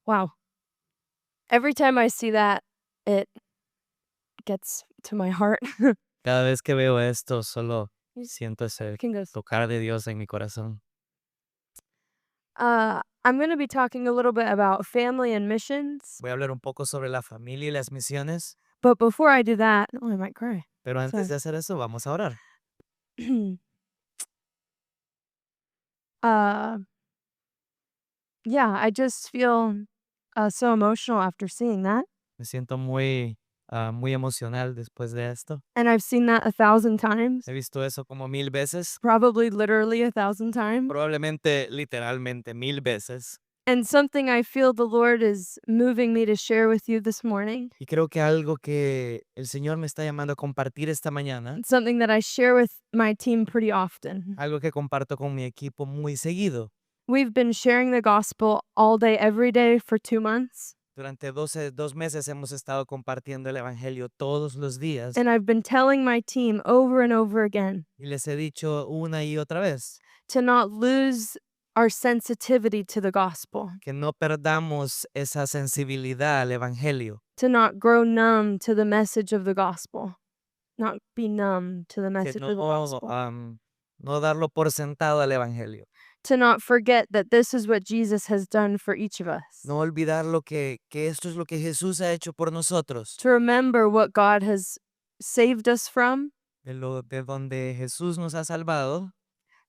Wow. Every time I see that, it gets to my heart. Cada vez que veo esto, solo You siento ese can go. tocar de Dios en mi corazón. I'm gonna be talking a little bit about family and missions, Voy a hablar un poco sobre la familia y las misiones, but before I do that, oh, I might cry. pero antes Sorry. de hacer eso, vamos a orar. uh, yeah, I just feel so emotional after seeing that, Me siento muy emocional después de esto. and I've seen that 1,000 times, He visto eso como 1000 veces, probably literally 1,000 times. probablemente literalmente 1000 veces. And something I feel the Lord is moving me to share with you this morning, Y creo que algo que el Señor me está llamando a compartir esta mañana, something that I share with my team pretty often. algo que comparto con mi equipo muy seguido. We've been sharing the gospel all day, every day for 2 months, Durante 2 meses hemos estado compartiendo el Evangelio todos los días and I've been telling my team over and over again y les he dicho una y otra vez to not lose our sensitivity to the gospel, que no perdamos esa sensibilidad al Evangelio, to not grow numb to the message of the gospel, not be numb to the que message of the gospel, no darlo por sentado al Evangelio, to not forget that this is what Jesus has done for each of us, no olvidar que esto es lo que Jesús ha hecho por nosotros, to remember what God has saved us from, de donde Jesús nos ha salvado,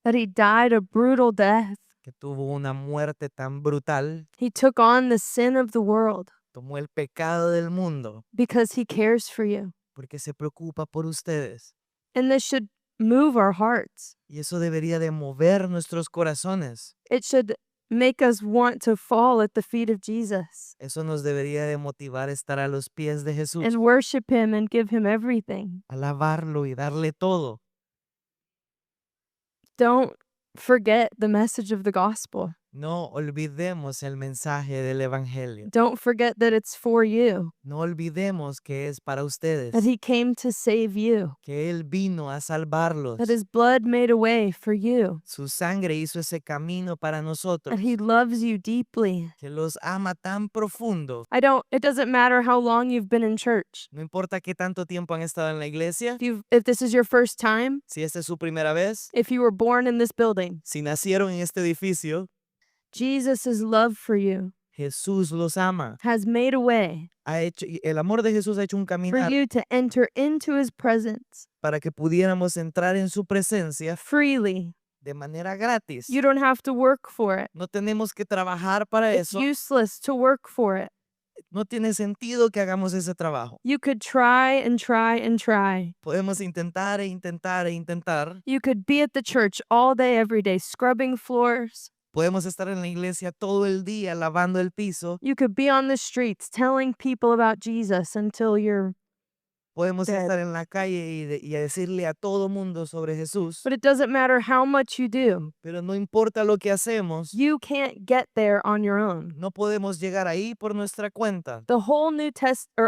that he died a brutal death. que tuvo una muerte tan brutal, He took on the sin of the world tomó el pecado del mundo, because he cares for you. porque se preocupa por ustedes. And this should move our hearts. Y eso debería de mover nuestros corazones. It should make us want to fall at the feet of Jesus Eso nos debería de motivar a estar a los pies de Jesús, and worship him and give him everything. alabarlo y darle todo. Don't forget the message of the gospel. No olvidemos el mensaje del Evangelio. Don't forget that it's for you, No olvidemos que es para ustedes, that he came to save you, que Él vino a salvarlos. that his blood made a way for you, Su sangre hizo ese camino para nosotros, that he loves you deeply. que los ama tan profundo. It doesn't matter how long you've been in church. No importa qué tanto tiempo han estado en la iglesia, If this is your first time, si esta es su primera vez, if you were born in this building, si nacieron en este edificio, Jesus' love for you Jesús los ama. has made a way El amor de Jesús ha hecho un for caminar you to enter into his presence para que pudiéramos entrar en su presencia freely. de manera gratis. You don't have to work for it. No tenemos que trabajar para It's eso. useless to work for it. No tiene sentido que hagamos ese trabajo. You could try and try and try. Podemos intentar e intentar e intentar. You could be at the church all day, every day, scrubbing floors. Podemos estar en la iglesia todo el día lavando el piso. You could be on the streets telling people about Jesus until you're Podemos dead. estar en la calle y decirle a todo mundo sobre Jesús. But it doesn't matter how much you do. Pero no importa lo que hacemos, You can't get there on your own. no podemos llegar ahí por nuestra cuenta. The whole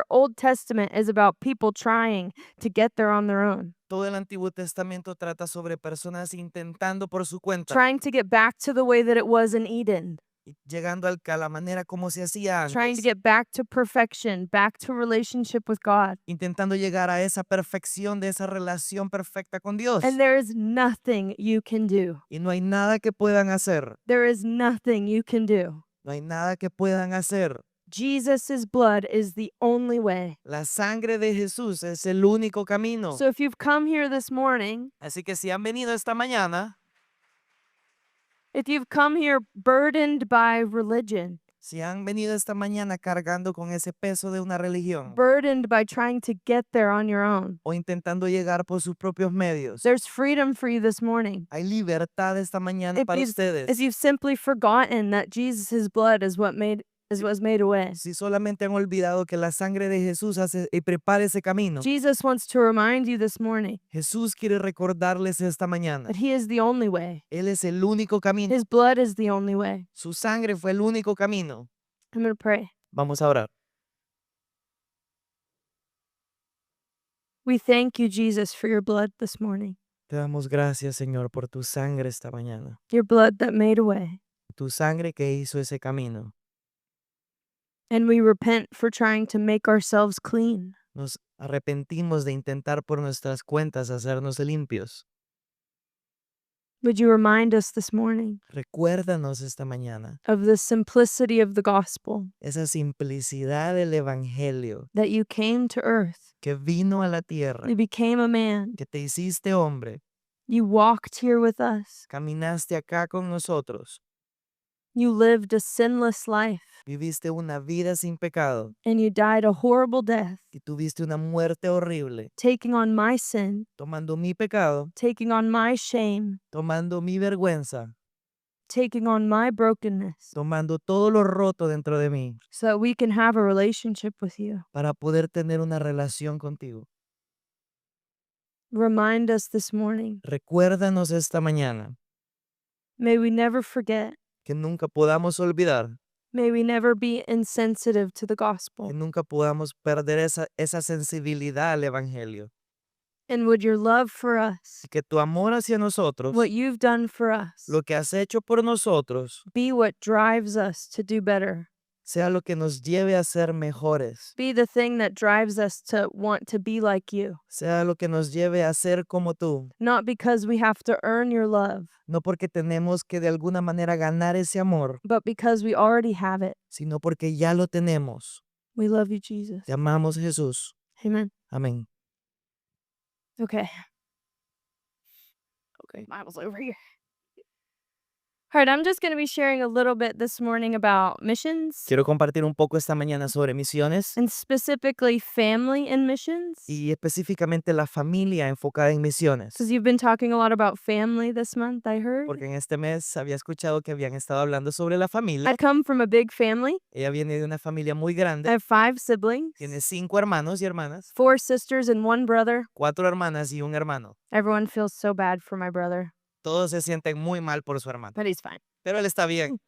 Old Testament is about people trying to get there on their own, Todo el Antiguo Testamento trata sobre personas intentando por su cuenta, trying to get back to the way that it was in Eden, y llegando a la manera como se hacía trying to antes, get back to perfection, back to relationship with God. intentando llegar a esa perfección de esa relación perfecta con Dios. And there is nothing you can do. Y no hay nada que puedan hacer, There is nothing you can do. no hay nada que puedan hacer. Jesus' blood is the only way. La sangre de Jesús es el único camino. So if you've come here this morning, Así que si han venido esta mañana, if you've come here burdened by religion, si han venido esta mañana cargando con ese peso de una religión burdened by trying to get there on your own, o intentando llegar por sus propios medios, there's freedom for you this morning. hay libertad esta mañana para If ustedes. you've simply forgotten that Jesus' blood is what was made a way. Si solamente han olvidado que la sangre de Jesús hace y prepara ese camino, Jesus wants to remind you this morning Jesús quiere recordarles esta mañana. that he is the only way. Él es el único camino. His blood is the only way. Su sangre fue el único camino. I'm going to pray. Vamos a orar. We thank you, Jesus, for your blood this morning. Te damos gracias, Señor, por tu sangre esta mañana. Your blood that made a way. Tu sangre que hizo ese camino. And we repent for trying to make ourselves clean. Nos arrepentimos de intentar por nuestras cuentas hacernos limpios. Would you remind us this morning Recuérdanos esta mañana of the simplicity of the gospel, esa simplicidad del evangelio that you came to earth, que vino a la tierra, you became a man, que te hiciste hombre, you walked here with us, caminaste acá con nosotros, you lived a sinless life, viviste una vida sin pecado and you died a horrible death, y tuviste una muerte horrible, taking on my sin, tomando mi pecado, taking on my shame, tomando mi vergüenza, taking on my brokenness, tomando todo lo roto dentro de mí so that we can have a relationship with you. para poder tener una relación contigo. Remind us this morning. Recuérdanos esta mañana May we never forget. que nunca podamos olvidar, May we never be insensitive to the que gospel. nunca podamos perder esa sensibilidad al evangelio. And would your love for us, Que tu amor hacia nosotros, what you've done for us, lo que has hecho por nosotros, be what drives us to do better. sea lo que nos lleve a ser mejores, Be the thing that drives us to want to be like you. sea lo que nos lleve a ser como tú, Not because we have to earn your love, no porque tenemos que de alguna manera ganar ese amor, but because we already have it. sino porque ya lo tenemos. We love you, Jesus. Te amamos, Jesús. Amen. Amén. Okay. Okay, Bible's over here. All right, I'm just going to be sharing a little bit this morning about missions Quiero compartir un poco esta mañana sobre misiones and specifically family in missions. y específicamente la familia enfocada en misiones. Because you've been talking a lot about family this month, I heard. Porque en este mes había escuchado que habían estado hablando sobre la familia. I come from a big family. Ella viene de una familia muy I grande. have 5 siblings, Tiene 5 hermanos y hermanas, 4 sisters and 1 brother. 4 hermanas y un hermano. Everyone feels so bad for my brother, Todos se sienten muy mal por su hermano, but he's fine. pero él está bien.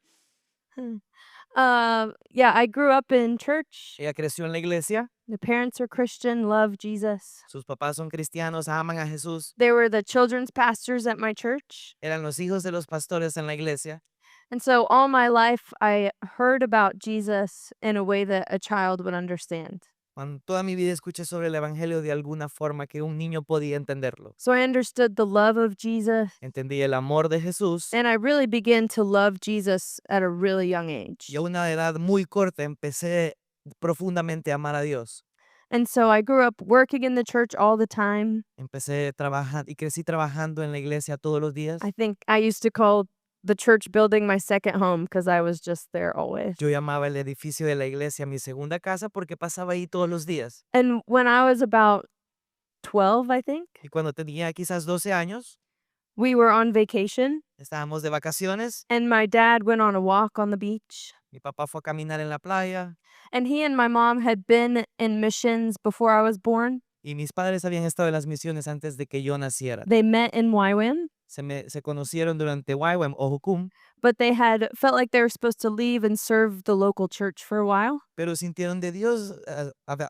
Yeah, I grew up in church. Ella creció en la iglesia, The parents are Christian, love Jesus. sus papás son cristianos, aman a Jesús. They were the children's pastors at my church. Eran los hijos de los pastores en la iglesia. And so all my life, I heard about Jesus in a way that a child would understand. Toda mi vida escuché sobre el evangelio de alguna forma que un niño podía entenderlo. So I understood the love of Jesus, Entendí el amor de Jesús and I really began to love Jesus at a really young age. y a una edad muy corta empecé profundamente a amar a Dios. And so I grew up working in the church all the time. Empecé a trabajar y crecí trabajando en la iglesia todos los días. I think I used to call the church building my second home because I was just there always. Yo llamaba el edificio de la iglesia mi segunda casa porque pasaba ahí todos los días. And when I was about 12, I think, Y cuando tenía quizás 12 años, we were on vacation, estábamos de vacaciones. and my dad went on a walk on the beach. Mi papá fue a caminar en la playa And he and my mom had been in missions before I was born. y mis padres habían estado en las misiones antes de que yo naciera. They met in YWAM, Se conocieron durante YWAM o Jucum, but they had felt like they were supposed to leave and serve the local church for a while. pero sintieron de Dios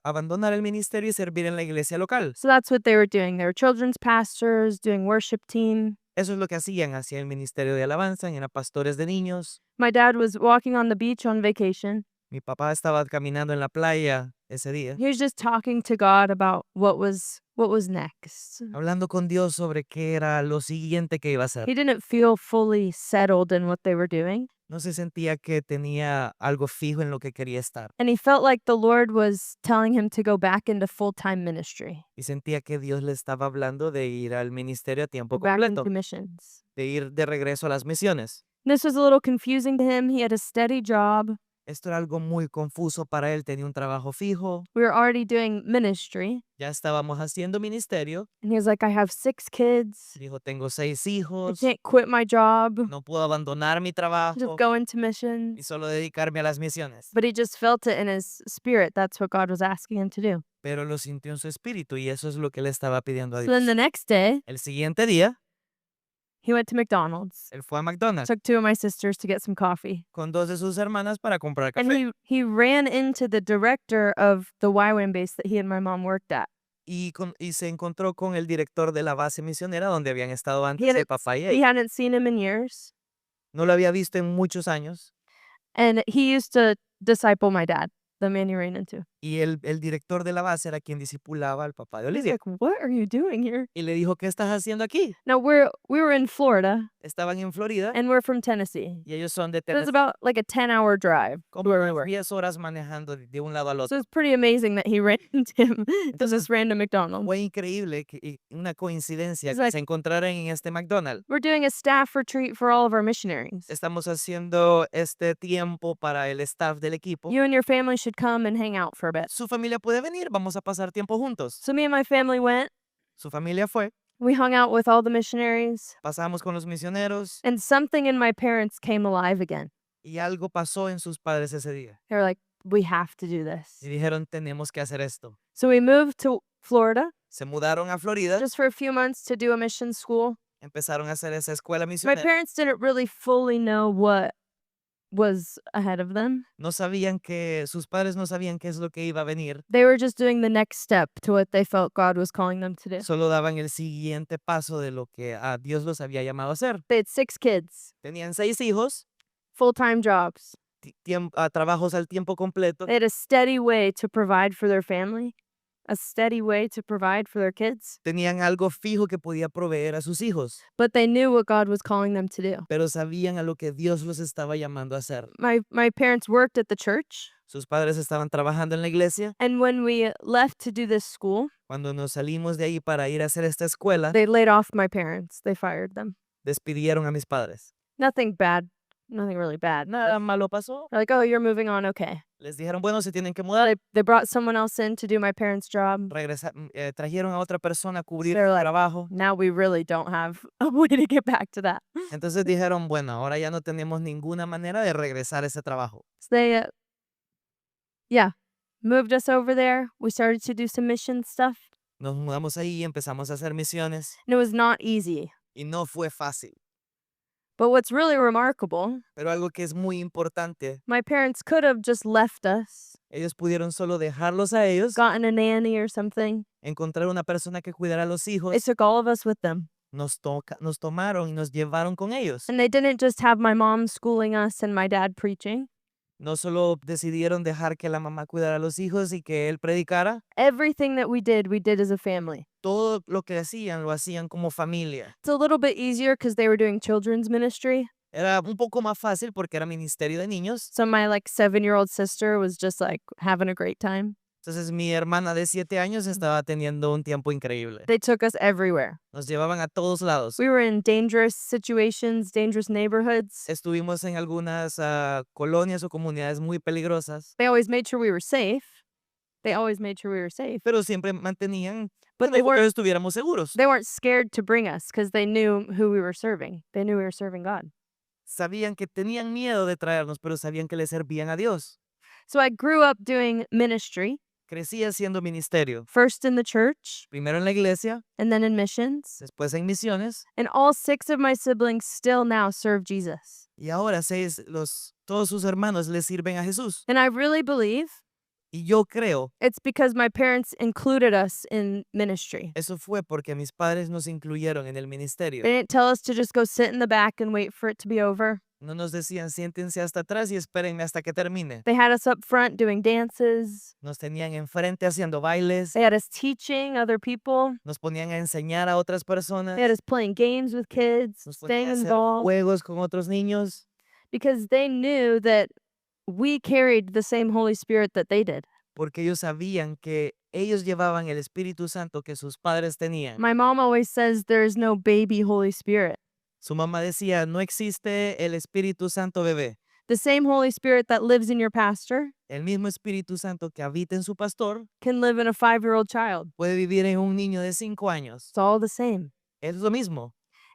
abandonar el ministerio y servir en la iglesia local. So that's what they were doing. They were children's pastors, doing worship team. Eso es lo que hacían el ministerio de alabanza, eran pastores de niños. My dad was walking on the beach on vacation. Mi papá estaba caminando en la playa ese día, He was just talking to God about what was next. hablando con Dios sobre qué era lo siguiente que iba a hacer. He didn't feel fully settled in what they were doing. No se sentía que tenía algo fijo en lo que quería estar And he felt like the Lord was telling him to go back into full-time ministry, y sentía que Dios le estaba hablando de ir al ministerio a tiempo back completo, into missions. de ir de regreso a las misiones. This was a little confusing to him. He had a steady job. Esto era algo muy confuso para él, tenía un trabajo fijo, We were already doing ministry. ya estábamos haciendo ministerio, And he was like, I have 6 kids. dijo, tengo 6 I hijos, can't quit my job. no puedo abandonar mi trabajo Just go into y missions. solo dedicarme a las misiones. But he just felt it in his spirit. That's what God was asking him to do. Pero lo sintió en su espíritu y eso es lo que le estaba pidiendo a So then Dios. the next day, El siguiente día, he went to McDonald's. él fue a McDonald's Took 2 of my sisters to get some coffee. con 2 de sus hermanas para comprar And café. he ran into the director of the YWAM base that he and my mom worked at. Y se encontró con el director de la base misionera donde habían estado antes, hadn't- el papá y He ella. hadn't seen him in years. No lo había visto en muchos años And he used to disciple my dad. the man he ran into. Y el director de la base era quien discipulaba al papá de He's Olivia. like, "What are you doing here?" Y le dijo, ¿qué estás haciendo aquí? Now we were in Florida, Estaban en Florida and we're from Tennessee. y ellos son de So it's Tennessee, about like a 10-hour drive to como where we unas were. 10 horas manejando de un lado al So otro. it's pretty amazing that he ran into him to Entonces, this random McDonald's. Fue increíble y una coincidencia He's que like, se encontraran en este McDonald's. "We're doing a staff retreat for all of our missionaries. Estamos haciendo este tiempo para el staff del equipo. You and your family should come and hang out for a bit." Su familia puede venir, vamos a pasar tiempo juntos. So me and my family went. Su familia fue, We hung out with all the missionaries, pasamos con los misioneros and something in my parents came alive again. y algo pasó en sus padres ese día. They were like, "We have to do this." Y dijeron, tenemos que hacer esto. So we moved to Florida Se mudaron a Florida, just for a few months to do a mission school. empezaron a hacer esa escuela My misionera. parents didn't really fully know what was ahead of them. Sus padres no sabían qué es lo que iba a venir. They were just doing the next step to what they felt God was calling them to do. Solo daban el siguiente paso de lo que a Dios los había llamado a hacer. They had 6 kids, Tenían 6 hijos, full-time jobs. trabajos al tiempo completo. They had a steady way to provide for their family, a steady way to provide for their kids, Tenían algo fijo que podía proveer a sus hijos, but they knew what God was calling them to do. pero sabían a lo que Dios los estaba llamando a hacer. My parents worked at the church, Sus padres estaban trabajando en la iglesia. and when we left to do this school, Cuando nos salimos de ahí para ir a hacer esta escuela, they laid off my parents. They fired them. despidieron a mis padres. Nothing bad, nothing really bad. Nada malo pasó. They're like, "Oh, you're moving on, okay." Les dijeron, bueno, se tienen que mudar. They brought someone else in to do my parents' job. Trajeron a otra persona a cubrir They're el like- trabajo. Now we really don't have a way to get back to that. Entonces dijeron, bueno, ahora ya no tenemos ninguna manera de regresar a ese trabajo. So they, moved us over there. We started to do some mission stuff, Nos mudamos ahí y empezamos a hacer misiones and it was not easy. y no fue fácil. But what's really remarkable, Pero algo que es muy importante, my parents could have just left us, ellos pudieron solo dejarlos a ellos, gotten a nanny or something. encontrar una persona que cuidara a los hijos, They took all of us with them. nos tomaron y nos llevaron con ellos. And they didn't just have my mom schooling us and my dad preaching. No solo decidieron dejar que la mamá cuidara a los hijos y que él predicara, Everything that we did as a family. todo lo que hacían lo hacían como familia. It's a little bit easier because they were doing children's ministry. Era un poco más fácil porque era ministerio de niños. So my 7-year-old sister was just having a great time. Entonces mi hermana de 7 años estaba teniendo un tiempo increíble. They took us everywhere. Nos llevaban a todos lados. We were in dangerous situations, dangerous neighborhoods. Estuvimos en algunas colonias o comunidades muy peligrosas, They always made sure we were safe. pero siempre mantenían But que nosotros estuviéramos seguros. they weren't scared to bring us because they knew who we were serving. They knew we were serving God. Sabían que tenían miedo de traernos, pero sabían que le servían a Dios. So I grew up doing ministry, Crecí haciendo ministerio, first in the church primero en la iglesia, and then in missions. después en misiones, And all 6 of my siblings still now serve Jesus. y ahora todos sus hermanos le sirven a Jesús. And I really believe Y yo creo, it's because my parents included us in ministry. eso fue porque mis padres nos incluyeron en el ministerio. They didn't tell us to just go sit in the back and wait for it to be over. No nos decían, siéntense hasta atrás y espérenme hasta que termine. They had us up front doing dances. Nos tenían enfrente haciendo bailes, They had us teaching other people. nos ponían a enseñar a otras personas, They had us playing games with kids, nos ponían staying a hacer involved, juegos con otros niños, because they knew that we carried the same Holy Spirit that they did. porque ellos sabían que ellos llevaban el Espíritu Santo que sus padres tenían. My mom always says there is no baby Holy Spirit. Su mamá decía, no existe el Espíritu Santo bebé. The same Holy Spirit that lives in your pastor El mismo Espíritu Santo que habita en su pastor can live in a 5-year-old child. puede vivir en un niño de 5 años. It's all the same. Es lo mismo.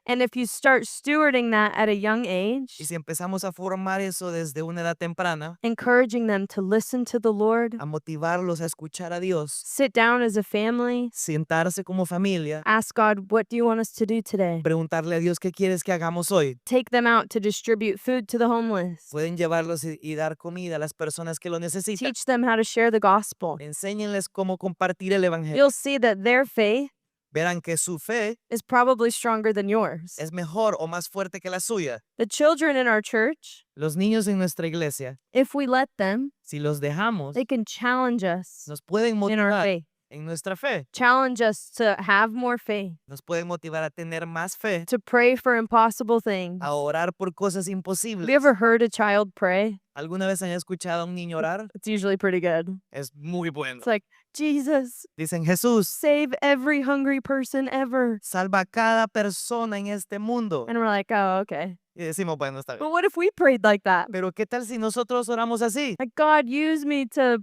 And if you start stewarding that at a young age, Y si empezamos a formar eso desde una edad temprana, encouraging them to listen to the Lord, a motivarlos a escuchar a Dios, sit down as a family, sentarse como familia, ask God, what do you want us to do today? preguntarle a Dios qué quieres que hagamos hoy. Take them out to distribute food to the homeless. Pueden llevarlos y dar comida a las personas que lo necesitan. Teach them how to share the gospel. Enséñenles cómo compartir el evangelio. You'll see that their faith verán que su fe is probably stronger than yours. es mejor o más fuerte que la suya. The children in our church, Los niños en nuestra iglesia, if we let them, si los dejamos, they can challenge us nos pueden in our motivar faith. en nuestra fe. Challenge us to have more faith, Nos pueden motivar a tener más fe, to pray for impossible things. a orar por cosas Have imposibles. you ever heard a child pray? ¿Alguna vez han escuchado a un niño orar? It's usually pretty good. Es muy bueno. It's like, Jesus, Dicen, Jesús, save every hungry person ever. salva a cada persona en este mundo. And we're like, oh, okay. Y decimos, bueno, está bien. But what if we prayed like that? Pero ¿qué tal si nosotros oramos así? Like, God, use me to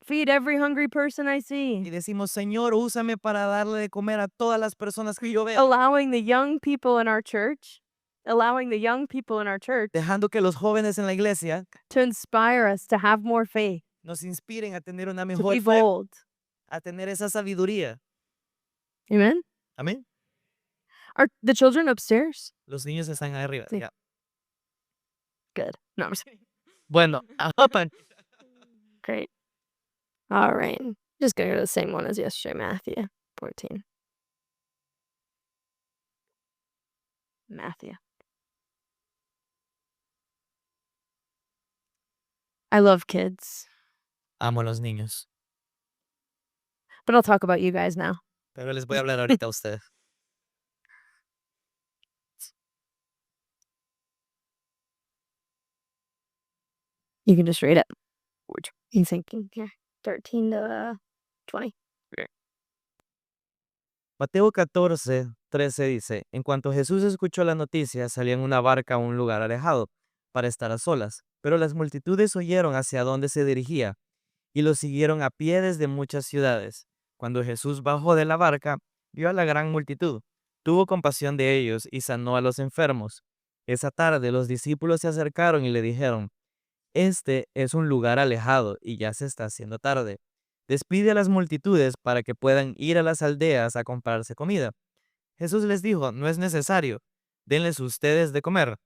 feed every hungry person I Y see. decimos, Señor, úsame para darle de comer a todas las personas que yo veo. Allowing the young people in our church, Dejando que los jóvenes en la iglesia to inspire us to have more faith, nos inspiren a tener una to mejor be fe, bold. a tener esa sabiduría. Amen? Amén. Are the children upstairs? Los niños están ahí arriba. Sí. ya. Good. No, I'm just kidding. Bueno, open. Great. All right. Just gonna go to the same one as yesterday, Matthew 14. Matthew. I love kids, Amo a los niños. but I'll talk about you guys now. Pero les voy a hablar ahorita a ustedes. You can just read it. What are you thinking here? 13 to 20. Mateo 14, 13 dice, en cuanto Jesús escuchó la noticia, salió en una barca a un lugar alejado, para estar a solas. Pero las multitudes oyeron hacia dónde se dirigía, y lo siguieron a pie desde muchas ciudades. Cuando Jesús bajó de la barca, vio a la gran multitud, tuvo compasión de ellos y sanó a los enfermos. Esa tarde los discípulos se acercaron y le dijeron, este es un lugar alejado y ya se está haciendo tarde. Despide a las multitudes para que puedan ir a las aldeas a comprarse comida. Jesús les dijo, no es necesario, denles ustedes de comer.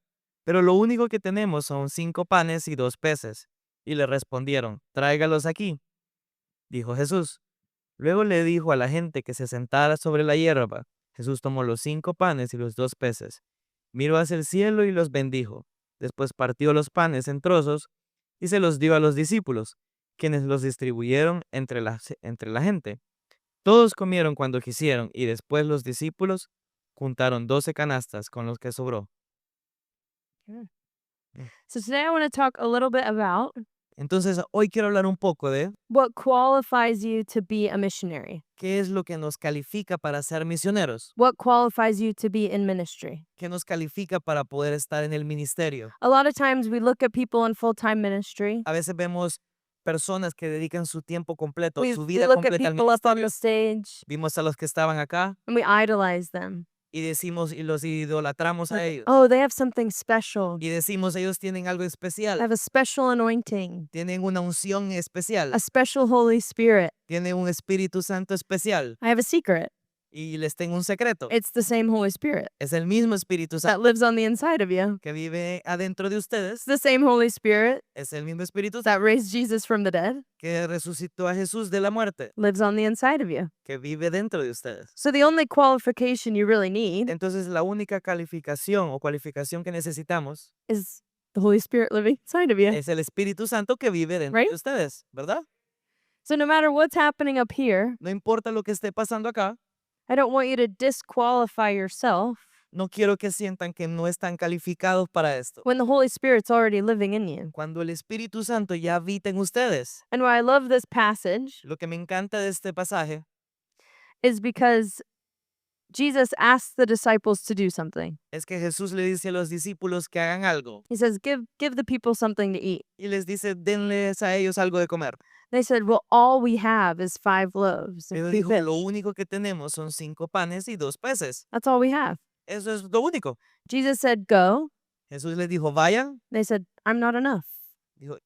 Pero lo único que tenemos son 5 panes y 2 peces. Y le respondieron, tráigalos aquí, dijo Jesús. Luego le dijo a la gente que se sentara sobre la hierba. Jesús tomó los 5 panes y los 2 peces, miró hacia el cielo y los bendijo. Después partió los panes en trozos y se los dio a los discípulos, quienes los distribuyeron entre la gente. Todos comieron cuando quisieron y después los discípulos juntaron 12 canastas con los que sobró. So today I want to talk a little bit about Entonces, hoy quiero hablar un poco de what qualifies you to be a missionary. qué es lo que nos califica para ser misioneros, What qualifies you to be in ministry. qué nos califica para poder estar en el ministerio. A lot of times we look at people in full-time ministry. A veces vemos personas que dedican su tiempo completo, We su we vida look at completa al people up on ministerio. the stage Vimos a los que estaban acá and we idolize them. y decimos y los idolatramos a Like, ellos. oh, they have something special. Y decimos ellos tienen algo They especial, have a special anointing, tienen una unción especial, a special Holy Spirit. tienen un Espíritu Santo especial I have a secret. y les tengo un secreto. It's the same Holy Spirit Es el mismo Espíritu that Santo lives on the inside of you. que vive adentro de ustedes, It's the same Holy Spirit es el mismo Espíritu that raised Jesus from the dead, que resucitó a Jesús de la muerte, lives on the inside of you. que vive dentro de ustedes. So the only qualification you really need Entonces la única calificación o cualificación que necesitamos is the Holy Spirit living inside of you. es el Espíritu Santo que vive dentro Right? de ustedes, ¿verdad? So no matter what's happening up here, No importa lo que esté pasando acá, I don't want you to disqualify yourself no quiero que sientan que no están calificados para esto. when the Holy Spirit's already living in you. Cuando el Espíritu Santo ya habita en ustedes. And why I love this passage Lo que me encanta de este pasaje is because Jesus asked the disciples to do something. es que Jesús le dice a los discípulos que hagan algo He says, give the people something to eat. y les dice, denles a ellos algo de comer. They said, well, all we have is 5 loaves and Él 2 dijo, fish. lo único que tenemos son 5 panes y 2 peces. That's all we have. Eso es lo único. Jesus said, go. Jesús les dijo, vayan. They said, I'm not enough. Dijo,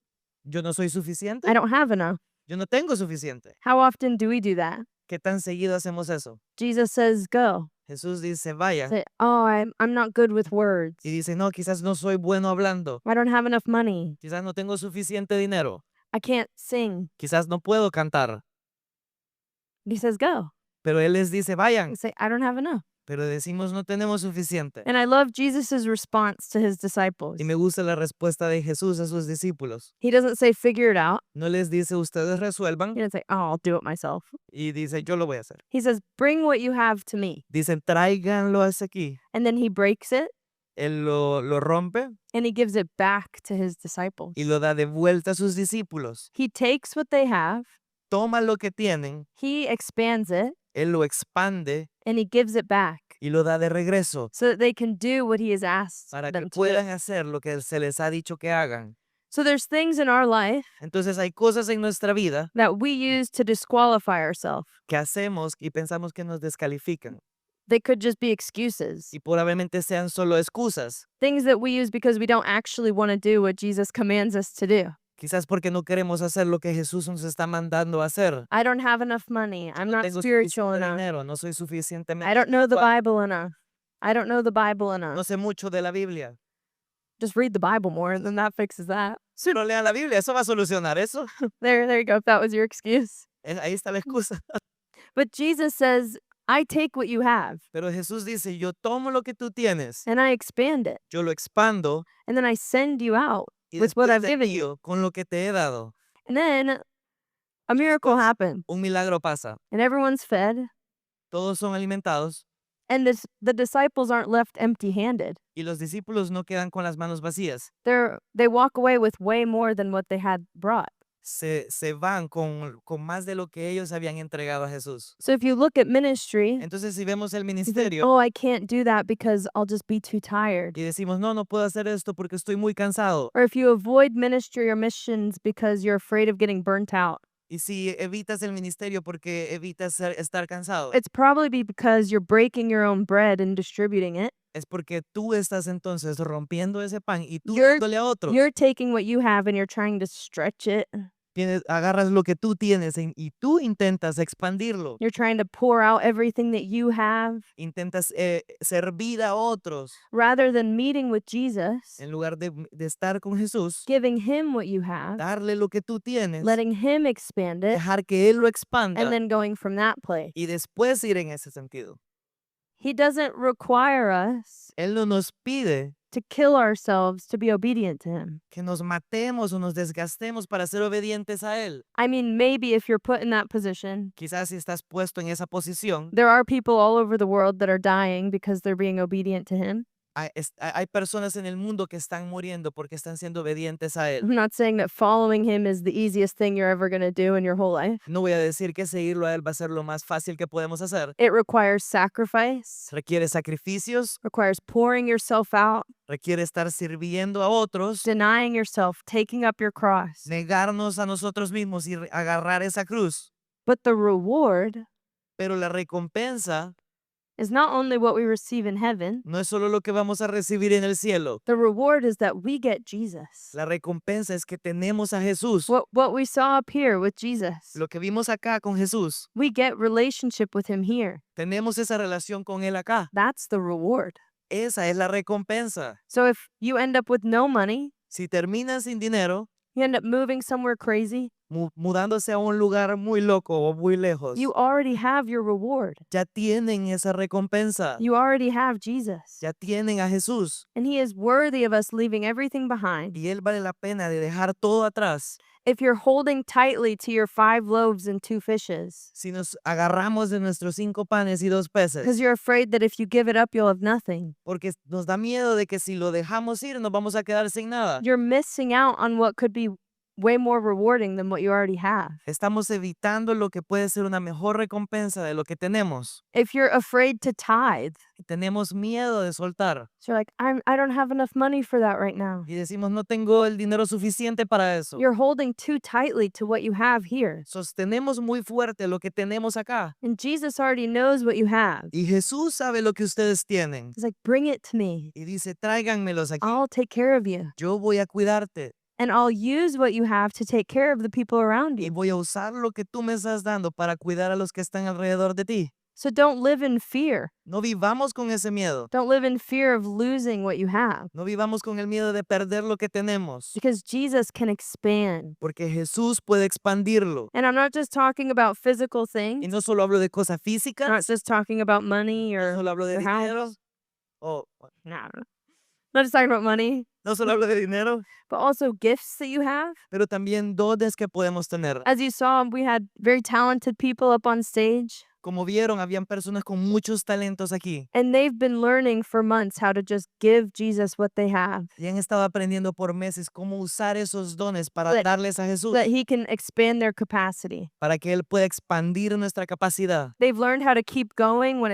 yo no soy suficiente. I don't have enough. Yo no tengo suficiente. How often do we do that? ¿Qué tan seguido hacemos eso? Jesus says, go. Jesús dice, vaya. Say, oh, I'm not good with words. Y dice, no, quizás no soy bueno hablando. I don't have enough money. Quizás no tengo suficiente dinero. I can't sing. Quizás no puedo cantar. He says, go. Pero Él les dice, vayan. and say, I don't have enough. Pero decimos, no tenemos suficiente. And I love Jesus' response to his disciples. Y me gusta la respuesta de Jesús a sus discípulos. He doesn't say, figure it out. No les dice, ustedes resuelvan. He doesn't say, oh, I'll do it myself. Y dice, yo lo voy a hacer. He says, bring what you have to me. Dicen, tráiganlo hasta aquí. And then he breaks it Él lo rompe and he gives it back to his disciples. y lo da de vuelta a sus discípulos. He takes what they have, Toma lo que tienen, he expands it, Él lo expande and he gives it back y lo da de regreso so that they can do what he has asked para que them to do. puedan hacer lo que se les ha dicho que hagan. So there's things in our life Entonces hay cosas en nuestra vida that we use to disqualify ourselves. que hacemos y pensamos que nos descalifican They could just be excuses. y probablemente sean solo excusas. Things that we use because we don't actually want to do what Jesus commands us to do. Quizás porque no queremos hacer lo que Jesús nos está mandando a hacer. I don't have enough money. I'm not Tengo spiritual suficiente enough. dinero, no soy I suficientemente. don't know the espiritual, Bible enough. I don't know the Bible enough. No sé mucho de la Biblia. Just read the Bible more, and then that fixes that. Pero lean la Biblia, eso va a solucionar eso. There you go. If that was your excuse. Ahí está la excusa. But Jesus says, I take what you have Pero Jesús dice, yo tomo lo que tú tienes, and I expand it, yo lo expando and then I send you out y with what después I've te given you. envío con lo que te he dado. And then a miracle happened, Un milagro pasa. and everyone's fed, Todos son alimentados and the disciples aren't left empty-handed. y los discípulos no quedan con las manos vacías. They walk away with way more than what they had brought. Se van con más de lo que ellos habían entregado a Jesús. So if you look at ministry, Entonces, si vemos el you think, ministerio oh, I can't do that because I'll just be too tired. y decimos, no, no puedo hacer esto porque estoy muy cansado. Or if you avoid ministry or missions because you're afraid of getting burnt out, Y si evitas el ministerio porque evitas estar cansado, it's probably because you're breaking your own bread and distributing it. es porque tú estás entonces rompiendo ese pan y tú You're- dándole a otro. You're taking what you have and you're trying to stretch it. Agarras lo que tú tienes y tú intentas expandirlo. You're trying to pour out everything that you have Intentas servir a otros rather than meeting with Jesus, en lugar de estar con Jesús, giving him what you have, darle lo que tú tienes, letting him expand it, dejar que Él lo expanda and then going from that place. y después ir en ese sentido. He doesn't require us Él no nos pide to kill ourselves to be obedient to him. que nos matemos o nos desgastemos para ser obedientes a Él. I mean, maybe if you're put in that position, Quizás si estás puesto en esa posición, there are people all over the world that are dying because they're being obedient to him. hay personas en el mundo que están muriendo porque están siendo obedientes a Él. I'm not saying that following him is the easiest thing you're ever going to do in your whole life. No voy a decir que seguirlo a Él va a ser lo más fácil que podemos hacer. It requires sacrifice, Requiere sacrificios, requires pouring yourself out, requiere estar sirviendo a otros, denying yourself, taking up your cross. negarnos a nosotros mismos y agarrar esa cruz. But the reward Pero la recompensa is not only what we receive in heaven, no es solo lo que vamos a recibir en el cielo. the reward is that we get Jesus. La recompensa es que tenemos a Jesús. What we saw up here with Jesus, Lo que vimos acá con Jesús, we get relationship with him here. tenemos esa relación con Él acá. That's the reward. Esa es la recompensa. So if you end up with no money, Si terminan sin dinero, you end up moving somewhere crazy, mudándose a un lugar muy loco o muy lejos, you already have your reward. ya tienen esa recompensa. You already have Jesus. Ya tienen a Jesús. And he is worthy of us leaving everything behind. Y Él vale la pena de dejar todo atrás. If you're holding tightly to your 5 loaves and 2 fishes, Si nos agarramos de nuestros 5 panes y 2 because peces, you're afraid that if you give it up, you'll have nothing. porque nos da miedo de que si lo dejamos ir nos vamos a quedar sin nada. You're missing out on what could be way more rewarding than what you already have. Estamos evitando lo que puede ser una mejor recompensa de lo que tenemos. If you're afraid to tithe, Tenemos miedo de soltar so you're like, I don't have enough money for that right now. y decimos no tengo el dinero suficiente para eso. You're holding too tightly to what you have here. Sostenemos muy fuerte lo que tenemos acá. And Jesus already knows what you have. Y Jesús sabe lo que ustedes tienen. He's like, bring it to me. Y dice, tráiganmelos aquí. I'll take care of you. Yo voy a cuidarte. And I'll use what you have to take care of the people around Y you. voy a usar lo que tú me estás dando para cuidar a los que están alrededor de ti. So don't live in fear. No vivamos con ese miedo. Don't live in fear of losing what you have. No vivamos con el miedo de perder lo que tenemos. Because Jesus can expand. Porque Jesús puede expandirlo. And I'm not just talking about physical Y things. no solo hablo de cosas I'm not físicas, just talking about money no or solo hablo de your dinero, house. o No. Not just talking about money, no solo hablo de dinero, but also gifts that you have. pero también dones que podemos tener. As you saw, we had very talented people up on stage, Como vieron, habían personas con muchos talentos aquí and they've been learning for months how to just give Jesus what they have y han estado aprendiendo por meses cómo usar esos dones para That- darles a so Jesús, that he can expand their capacity. para que Él pueda expandir nuestra capacidad. They've learned how to keep going when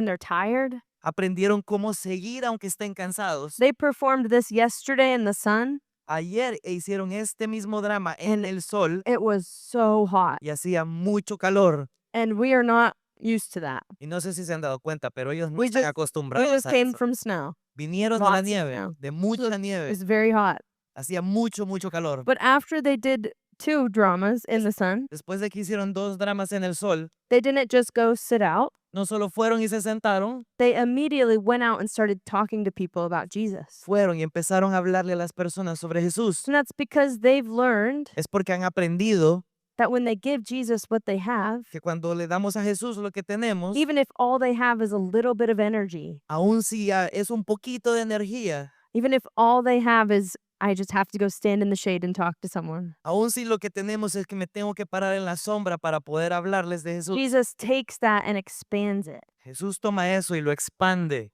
they're tired. Aprendieron cómo seguir aunque estén cansados. They performed this yesterday in the sun. Ayer hicieron este mismo drama en el sol It was so hot, y hacía mucho calor. and we are not used to that. Y no sé si se han dado cuenta, pero ellos no We están just- We acostumbrados just a came eso. from snow. Vinieron de la lots of nieve, snow. de mucha It nieve. was very hot. Hacía mucho, mucho calor. But after they did 2 dramas in the sun, Después de que hicieron 2 dramas en el sol, they didn't just go sit out. no solo fueron y se sentaron, They immediately went out and started talking to people about Jesus. fueron y empezaron a hablarle a las personas sobre Jesús. And that's because they've learned Es porque han aprendido that when they give Jesus what they have, que cuando le damos a Jesús lo que tenemos, even if all they have is a little bit of energy, aun si es un poquito de energía, even if all they have is, I just have to go stand in the shade and talk to someone, aun si lo que tenemos es que me tengo que parar en la sombra para poder hablarles de Jesús, Jesus takes that and expands it. Jesús toma eso y lo expande.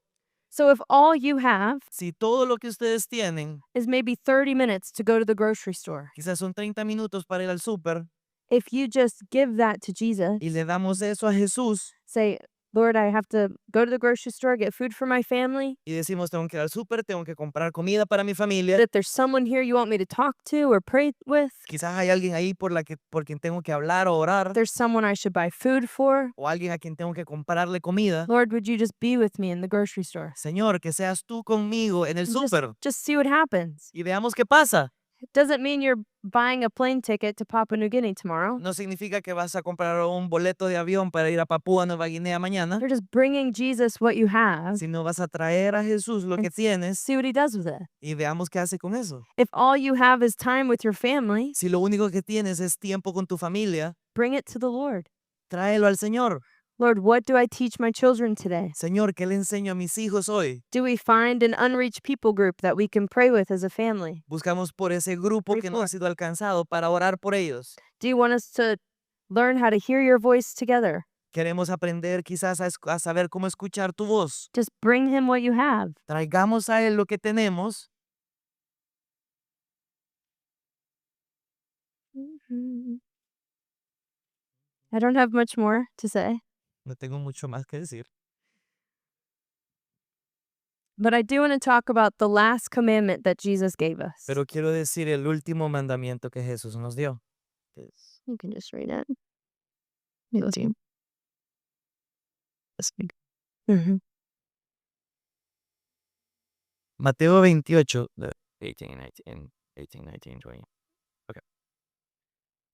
So if all you have Si todo lo que ustedes tienen, is maybe 30 minutes to go to the grocery store, quizás son 30 minutos para ir al súper, if you just give that to Jesus, y le damos eso a Jesús, say, Lord, I have to go to the grocery store, get food for my family. y decimos, tengo que ir al súper, tengo que comprar comida para mi familia, But if there's someone here you want me to talk to or pray with, quizás hay alguien ahí por quien tengo que hablar o orar, there's someone I should buy food for, o alguien a quien tengo que comprarle comida. Lord, would you just be with me in the grocery store? Señor, que seas tú conmigo en el And súper Just see what happens. y veamos qué pasa. It doesn't mean you're buying a plane ticket to Papua New Guinea tomorrow. No significa que vas a comprar un boleto de avión para ir a Papúa Nueva Guinea mañana, You're just bringing Jesus what you have. sino vas a traer a Jesús lo que tienes See what he does with it. y veamos qué hace con eso. If all you have is time with your family, Si lo único que tienes es tiempo con tu familia, bring it to the Lord. tráelo al Señor. Lord, what do I teach my children today? Señor, ¿qué le enseño a mis hijos hoy? Do we find an unreached people group that we can pray with as a family? Buscamos por ese grupo que no ha sido alcanzado para orar por ellos. Do you want us to learn how to hear your voice together? Queremos aprender quizás a saber cómo escuchar tu voz. Just bring him what you have. Traigamos a Él lo que tenemos. I don't have much more to say, No tengo mucho más que decir. but I do want to talk about the last commandment that Jesus gave us. Pero quiero decir el último mandamiento que Jesús nos dio. You can just read it. Mateo 28, 18, 19, 20. Okay.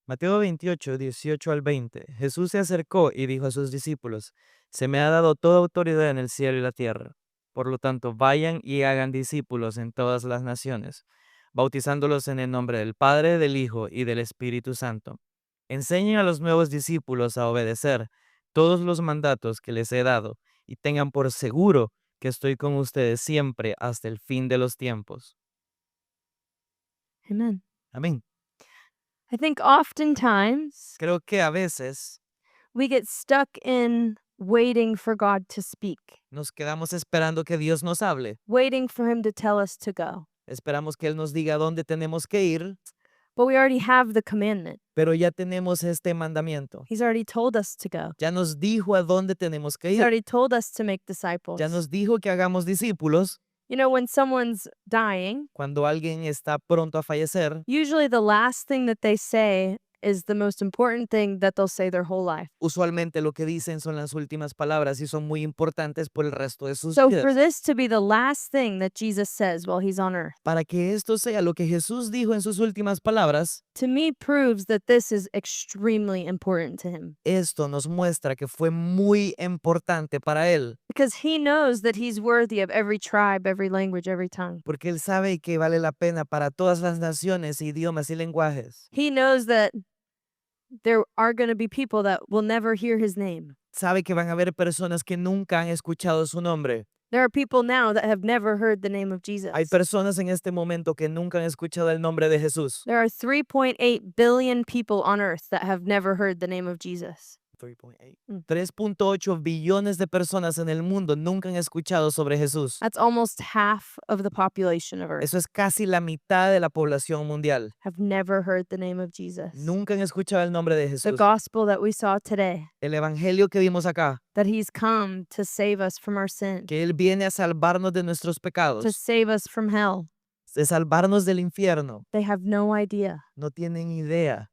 Mateo 28, 18 al 20. Jesús se acercó y dijo a sus discípulos, se me ha dado toda autoridad en el cielo y la tierra. Por lo tanto, vayan y hagan discípulos en todas las naciones, bautizándolos en el nombre del Padre, del Hijo y del Espíritu Santo. Enseñen a los nuevos discípulos a obedecer todos los mandatos que les he dado y tengan por seguro que estoy con ustedes siempre hasta el fin de los tiempos. Amen. Amén. I think oftentimes Creo que a veces we get stuck in waiting for God to speak, nos quedamos esperando que Dios nos hable. waiting for him to tell us to go. Esperamos que Él nos diga dónde tenemos que ir, But we already have the commandment. pero ya tenemos este mandamiento. He's already told us to go. Ya nos dijo a dónde tenemos que He's ir. already told us to make disciples. Ya nos dijo que hagamos discípulos. You know, when someone's dying, Cuando alguien está pronto a fallecer, usually the last thing that they say is the most important thing that they'll say their whole life. Usualmente lo que dicen son las últimas palabras y son muy importantes por el resto de sus So for vidas. this to be the last thing that Jesus says while he's on earth, Para que esto sea lo que Jesús dijo en sus últimas palabras, to me proves that this is extremely important to him. esto nos muestra que fue muy importante para él, Because he knows that he's worthy of every tribe, every language, every tongue. porque él sabe que vale la pena para todas las naciones, idiomas y lenguajes. He knows that there are going to be people that will never hear his name. Sabe que van a haber personas que nunca han escuchado su nombre. There are people now that have never heard the name of Jesus. Hay personas en este momento que nunca han escuchado el nombre de Jesús. There are 3.8 billion people on earth that have never heard the name of Jesus. 3.8. Mm. 3.8 billones de personas en el mundo nunca han escuchado sobre Jesús. That's almost half of the population of earth Eso es casi la mitad de la población mundial. have never heard the name of Jesus. Nunca han escuchado el nombre de The Jesús. gospel that we saw today, El evangelio que vimos acá, that he's come to save us from our sin, que Él viene a salvarnos de nuestros to pecados, save us from hell. de salvarnos del infierno. They have no idea. No tienen idea.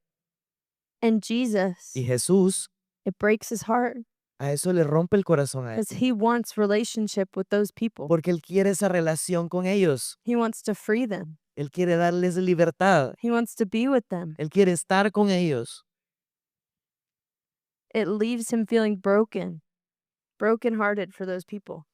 And Jesus, Y Jesús, it breaks his heart a eso le rompe el corazón a Él. because he wants relationship with those people. Porque Él quiere esa relación con ellos. He wants to free them. Él quiere darles libertad. He wants to be with them. Él quiere estar con ellos. It leaves him feeling brokenhearted for those people.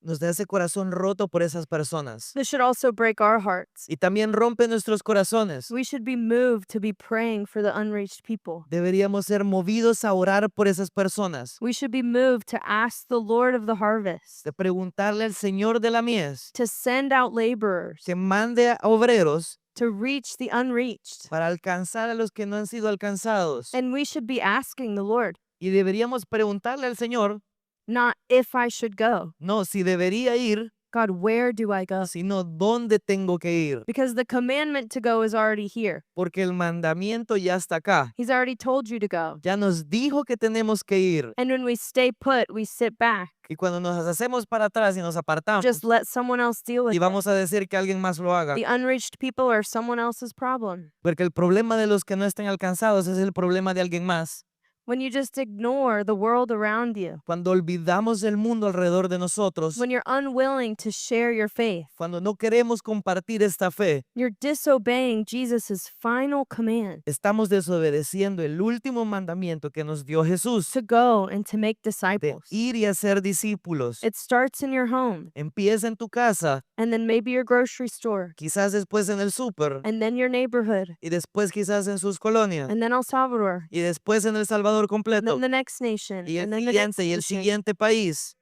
Nos da ese corazón roto por esas personas. This should also break our hearts. Y también rompe nuestros corazones. We should be moved to be praying for the unreached people. Deberíamos ser movidos a orar por esas personas. We should be moved to ask the Lord of the harvest De preguntarle al Señor de la mies to send out laborers que mande a obreros to reach the unreached. para alcanzar a los que no han sido alcanzados. And we should be asking the Lord, Y deberíamos preguntarle al Señor, not if I should go. no si debería ir, God, where do I go? sino dónde tengo que ir. Because the commandment to go is already here. Porque el mandamiento ya está acá. He's already told you to go. Ya nos dijo que tenemos que ir. And when we stay put, we sit back. Y cuando nos hacemos para atrás y nos apartamos Just let someone else deal with y it. vamos a decir que alguien más lo haga. The unreached people are someone else's problem. Porque el problema de los que no están alcanzados es el problema de alguien más. When you just ignore the world around you. Cuando olvidamos el mundo alrededor de nosotros, When you're unwilling to share your faith. cuando no queremos compartir esta fe, You're disobeying Jesus' final command estamos desobedeciendo el último mandamiento que nos dio Jesús, to go and to make de disciples. ir y hacer discípulos. It starts in your home, Empieza en tu casa, and then maybe your grocery store, quizás después en el súper, and then your neighborhood, y después quizás en sus colonias, and then El Salvador, y después en El Salvador and completo, then the next nation, y el and then the next siguiente, y el nation. siguiente país.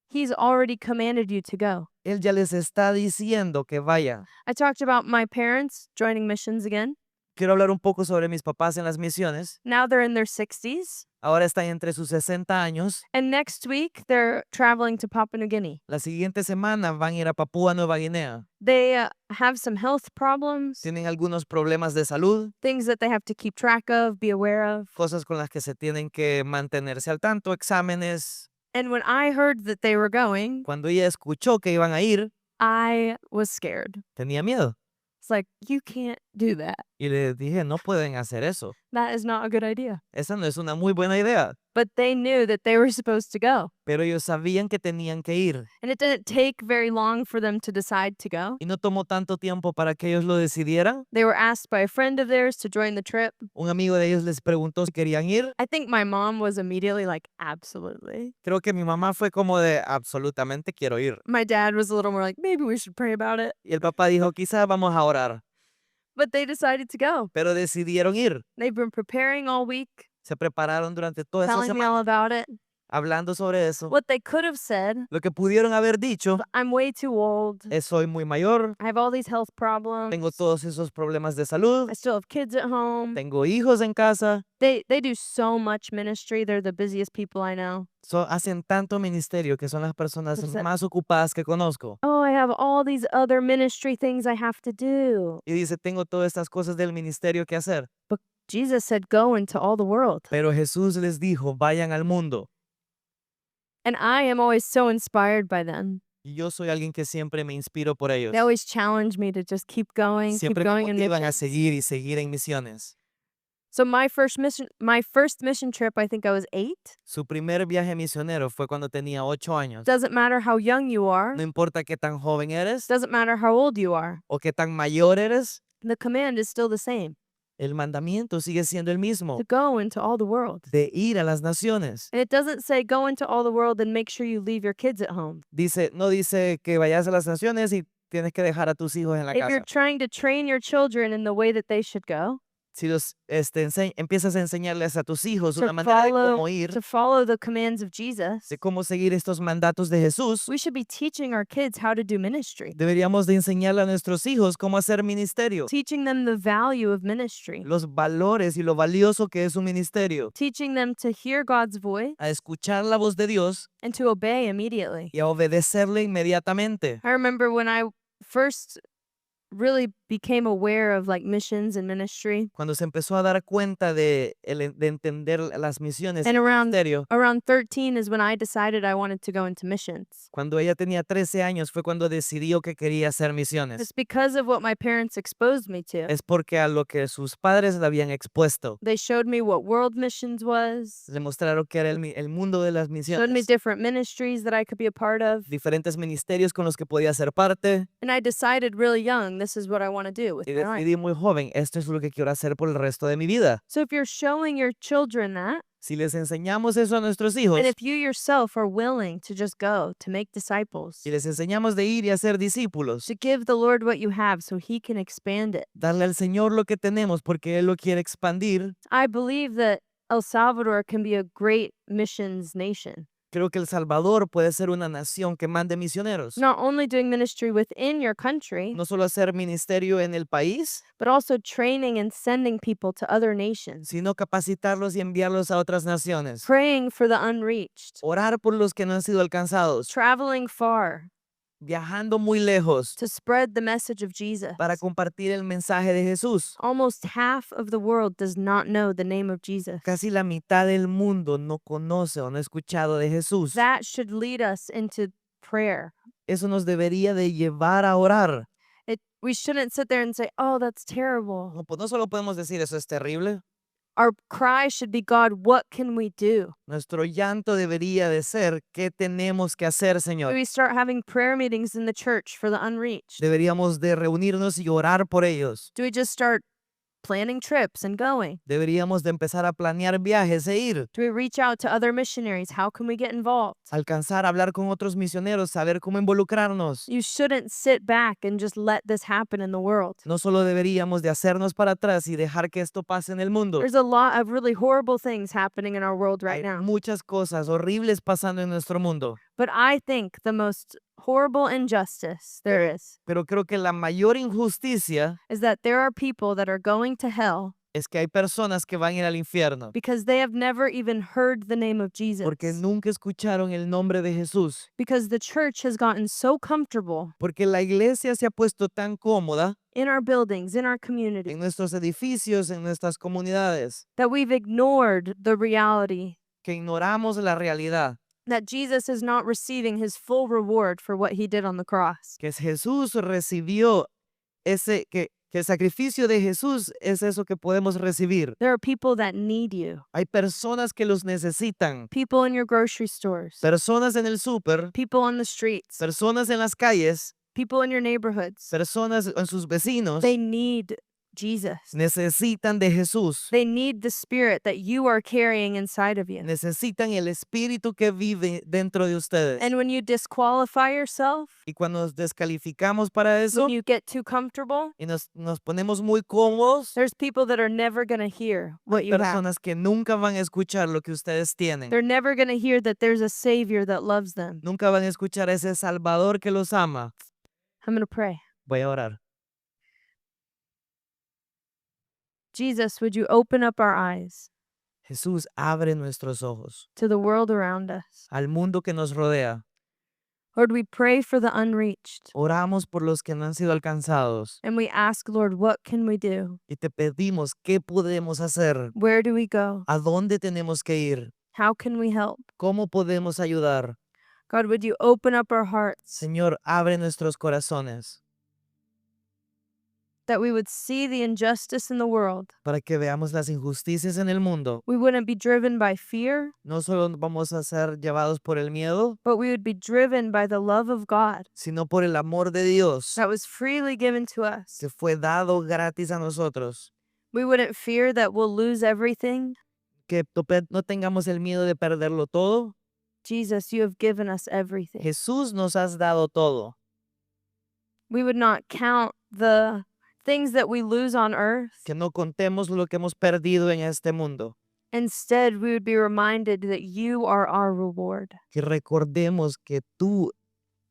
He's already commanded you to go. Él ya les está diciendo que vayan. I talked about my parents joining missions again. Quiero hablar un poco sobre mis papás en las misiones. Now they're in their 60s, Ahora están entre sus 60 años. and next week they're traveling to Papua New Guinea. La siguiente semana van a ir a Papúa Nueva Guinea. They have some health problems, Tienen algunos problemas de salud, things that they have to keep track of, be aware of. cosas con las que se tienen que mantenerse al tanto, exámenes. And when I heard that they were going, Cuando ella escuchó que iban a ir, I was scared. tenía miedo. It's like, you can't do that. Y le dije, no pueden hacer eso. That is not a good idea. Esa no es una muy buena idea. But they knew that they were supposed to go. Pero ellos sabían que tenían que ir. And it didn't take very long for them to decide to go. Y no tomó tanto tiempo para que ellos lo decidieran. They were asked by a friend of theirs to join the trip. Un amigo de ellos les preguntó si querían ir. I think my mom was immediately like, absolutely. Creo que mi mamá fue como de, absolutamente quiero ir. My dad was a little more like, maybe we should pray about it. Y el papá dijo, quizás vamos a orar. But they decided to go. Pero decidieron ir. They've been preparing all week, Se prepararon durante toda esa telling me semana all about it. hablando sobre eso. What they could have said, Lo que pudieron haber dicho I'm way too old. es soy muy mayor, I have all these health problems. tengo todos esos problemas de salud, I still have kids at home. tengo hijos en casa. They do so much ministry. They're the busiest people I know. Hacen tanto ministerio que son las personas Pues, más ocupadas que conozco. Oh, I have all these other ministry things I have to do. Y dice, tengo todas estas cosas del ministerio que hacer. Jesus said, go into all the world. Pero Jesús les dijo, vayan al mundo. And I am always so inspired by them. Y yo soy alguien que siempre me inspiro por ellos. They always challenge me to just keep going Siempre me in motivan a missions. seguir y seguir en misiones. So my first mission trip, I think I was 8. Su primer viaje misionero fue cuando tenía 8 años. Doesn't matter how young you are. No importa qué tan joven eres Doesn't matter how old you are. o qué tan mayor eres, The command is still the same, el mandamiento sigue siendo el mismo, to go into all the world. de ir a las naciones. And it doesn't say go into all the world and make sure you leave your kids at home. No dice que vayas a las naciones y tienes que dejar a tus hijos en la If you're casa. trying to train your children in the way that they should go, Si empiezas a enseñarles a tus hijos to una manera de cómo follow, ir, to follow the commands of Jesus, de cómo seguir estos mandatos de Jesús, we should be teaching our kids how to do ministry, deberíamos de enseñarle a nuestros hijos cómo hacer ministerio, teaching them the value of ministry, los valores y lo valioso que es un ministerio, teaching them to hear God's voice a escuchar la voz de Dios and to obey immediately. y a obedecerle inmediatamente. I remember when I first really became aware of like missions and ministry. Cuando se empezó a dar cuenta de entender las misiones y And el around ministerio, around 13 is when I decided I wanted to go into missions. cuando ella tenía 13 años fue cuando decidió que quería hacer misiones. It's because of what my parents exposed me to. Es porque a lo que sus padres le habían expuesto. They showed me what world missions was, Le mostraron que era el mundo de las showed me misiones, different ministries that I could be a part of. diferentes ministerios con los que podía ser parte. And I decided really young, this is what I want to do with Y my life. decidí muy joven, esto es lo que quiero hacer por el resto de mi vida. So if you're showing your children that, Si les enseñamos eso a nuestros hijos, and if you yourself are willing to just go to make disciples, si les enseñamos de ir y hacer discípulos, to give the Lord what you have so he can expand it. darle al Señor lo que tenemos porque Él lo quiere expandir, I believe that El Salvador can be a great missions nation. creo que El Salvador puede ser una nación que mande misioneros. Not only doing ministry within your country, No solo hacer ministerio en el país, but also training and sending people to other nations, sino capacitarlos y enviarlos a otras naciones. praying for the unreached, Orar por los que no han sido alcanzados, traveling far viajando muy lejos to spread the message of Jesus. para compartir el mensaje de Jesús. Almost half of the world does not know the name of Jesus. Casi la mitad del mundo no conoce o no ha escuchado de Jesús. That should lead us into prayer. Eso nos debería de llevar a orar. We shouldn't sit there and say, oh, that's terrible. No, pues no solo podemos decir eso es terrible. Our cry should be, God, what can we do? Nuestro llanto debería de ser, ¿qué tenemos que hacer, Do Señor? we start having prayer meetings in the church for the unreached? Deberíamos de reunirnos y orar por ellos. Do we just start planning trips and going? Deberíamos de empezar a planear viajes e ir. Do we reach out to other missionaries? How can we get involved? Alcanzar a hablar con otros misioneros, saber cómo involucrarnos. You shouldn't sit back and just let this happen in the world. No solo deberíamos de hacernos para atrás y dejar que esto pase en el mundo. There's a lot of really horrible things happening in our world right Hay now. muchas cosas horribles pasando en nuestro mundo, But I think the most horrible injustice there is pero creo que la mayor injusticia is that there are people that are going to hell es que hay personas que van a ir al infierno because they have never even heard the name of Jesus. porque nunca escucharon el nombre de Jesús, Because the church has gotten so comfortable porque la iglesia se ha puesto tan cómoda in our buildings, in our community, en nuestros edificios, en nuestras comunidades, that we've ignored the reality que ignoramos la realidad, that Jesus is not receiving his full reward for what he did on the cross. que Jesús recibió que el sacrificio de Jesús es eso que podemos recibir. There are people that need you, Hay personas que los necesitan, people in your grocery stores, personas en el súper, people on the streets, personas en las calles, people in your neighborhoods. personas en sus vecinos, They need Jesus. necesitan de Jesús, They need the spirit that you are carrying inside of you. necesitan el espíritu que vive dentro de ustedes. And when you disqualify yourself, Y cuando nos descalificamos para eso when you get too comfortable, y nos ponemos muy cómodos, there's people that are never going to hear what you have. personas que nunca van a escuchar lo que ustedes tienen. They're never going to hear that there's a Savior that loves them. Nunca van a escuchar a ese Salvador que los ama. I'm going to pray. Voy a orar. Jesus, would you open up our eyes Jesús, abre nuestros ojos to the world around us? al mundo que nos rodea. Lord, we pray for the unreached. Oramos por los que no han sido alcanzados And we ask, Lord, what can we do? y te pedimos qué podemos hacer, Where do we go? a dónde tenemos que ir, How can we help? cómo podemos ayudar. God, would you open up our hearts Señor, abre nuestros corazones that we would see the injustice in the world. para que veamos las injusticias en el mundo. We wouldn't be driven by fear, No solo vamos a ser llevados por el miedo, but we would be driven by the love of God sino por el amor de Dios that was freely given to us. que fue dado gratis a nosotros. We wouldn't fear that we'll lose everything. Que no tengamos el miedo de perderlo todo. Jesus, you have given us everything. Jesús nos has dado todo. We would not count the things that we lose on earth. Que no contemos lo que hemos perdido en este mundo. Instead, we would be reminded that you are our reward. Que recordemos que tú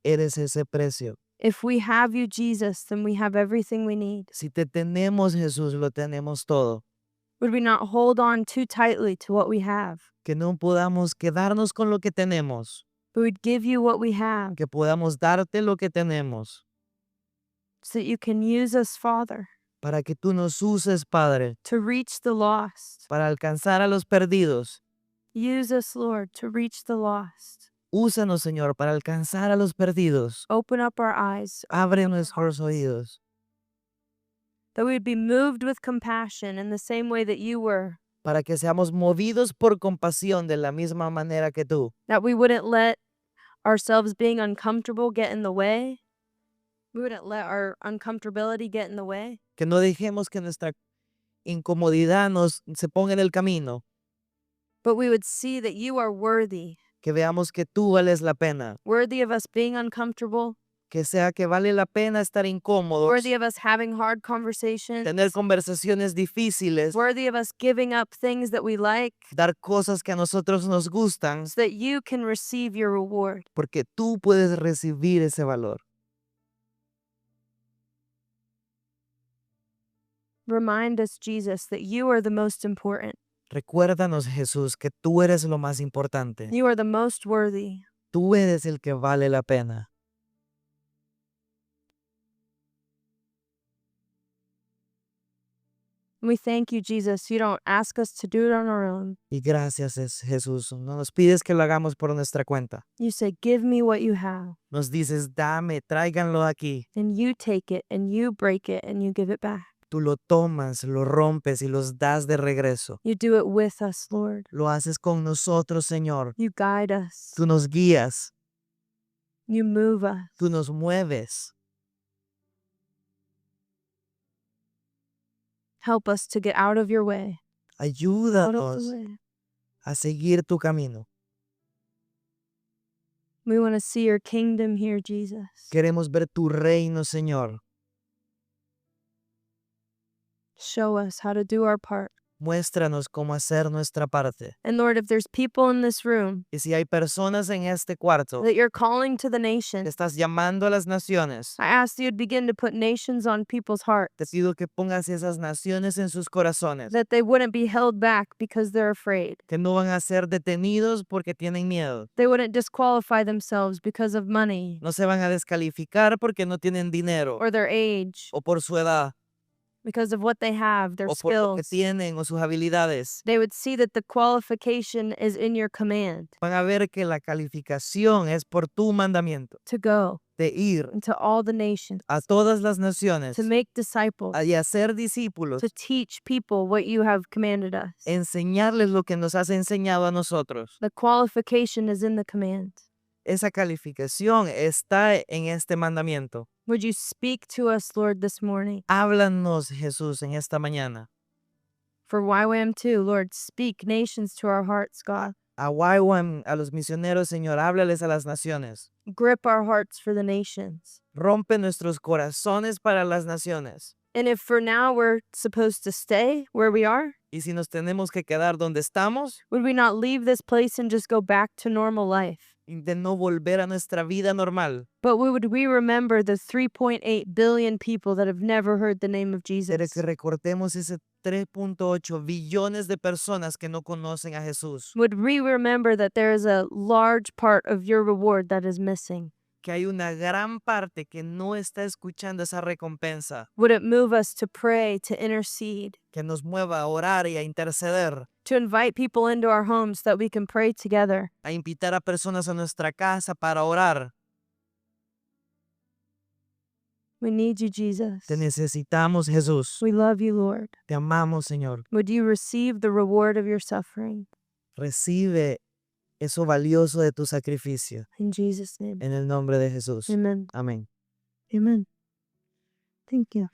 eres ese precio. If we have you, Jesus, then we have everything we need. Si te tenemos, Jesús, lo tenemos todo. Would we not hold on too tightly to what we have, Que no podamos quedarnos con lo que tenemos. but we'd give you what we have Que podamos darte lo que tenemos. so that you can use us, Father, Para que tú nos uses, Padre, to reach the lost. para alcanzar a los perdidos. Use us, Lord, to reach the lost. Úsanos, Señor, para alcanzar a los perdidos. Open up our eyes, Abre nuestros oídos. that we would be moved with compassion in the same way that you were, Para que seamos movidos por compasión de la misma manera que tú. that we wouldn't let ourselves being uncomfortable get in the way. We wouldn't let our uncomfortability get in the way, Que no dejemos que nuestra incomodidad se ponga en el camino. but we would see that you are worthy, Que veamos que tú vales la pena. worthy of us being uncomfortable, Que sea que vale la pena estar incómodos. worthy of us having hard conversations, Tener conversaciones difíciles. worthy of us giving up things that we like Dar cosas que a nosotros nos gustan. so that you can receive your reward. Porque tú puedes recibir ese valor. Remind us, Jesus, that you are the most important. Recuérdanos, Jesús, que tú eres lo más importante. You are the most worthy. Tú eres el que vale la pena. We thank you, Jesus. You don't ask us to do it on our own. Y gracias, Jesús. No nos pides que lo hagamos por nuestra cuenta. You say, give me what you have. Nos dices, dame, tráiganlo aquí. And you take it and you break it and you give it back. Tú lo tomas, lo rompes y los das de regreso. You do it with us, Lord. Lo haces con nosotros, Señor. You guide us. Tú nos guías. You move us. Tú nos mueves. Help us to get out of your way. Out of Ayúdanos the way. a seguir tu camino. We want to see your kingdom here, Jesus. Queremos ver tu reino, Señor. Show us how to do our part. Muéstranos cómo hacer nuestra parte. And Lord, if there's people in this room Y si hay personas en este cuarto that you're calling to the que nations, estás llamando a las naciones, I ask that you'd begin to put nations on people's hearts, te pido que pongas esas naciones en sus corazones, that they wouldn't be held back because they're afraid. que no van a ser detenidos porque tienen miedo, They wouldn't disqualify themselves because of money no se van a descalificar porque no tienen dinero or their age, o por su edad because of what they have, their o por lo que skills. tienen o sus habilidades. They would see that the qualification is in your command Van a ver que la calificación es por tu mandamiento to go de ir into all the nations, a todas las naciones to make disciples, y hacer discípulos, to teach people what you have commanded us. enseñarles lo que nos has enseñado a nosotros. The qualification is in the command. Esa calificación está en este mandamiento. Would you speak to us, Lord, this morning? Háblanos, Jesús, en esta mañana. For YWAM2, Lord, speak nations to our hearts, God. A YWAM, a los misioneros, Señor, háblales a las naciones. Grip our hearts for the nations. Rompe nuestros corazones para las naciones. And if for now we're supposed to stay where we are, Y si nos tenemos que quedar donde estamos, would we not leave this place and just go back to normal life? y de no volver a nuestra vida normal, But would we remember the 3.8 billion people that have never heard the name of pero Jesus? que recordemos ese 3.8 billones de personas que no conocen a Jesús, Would we remember that there is a large part of your reward that is missing? que hay una gran parte que no está escuchando esa recompensa, Would it move us to pray, to intercede, que nos mueva a orar y a interceder, to invite people into our homes so that we can pray together? a invitar a personas a nuestra casa para orar? We need you, Jesus. Te necesitamos, Jesús. We love you, Lord. Te amamos, Señor. Would you receive the reward of your suffering? Recibe eso valioso de tu sacrificio. In Jesus' name. En el nombre de Jesús. Amen. Amén. Amen. Thank you.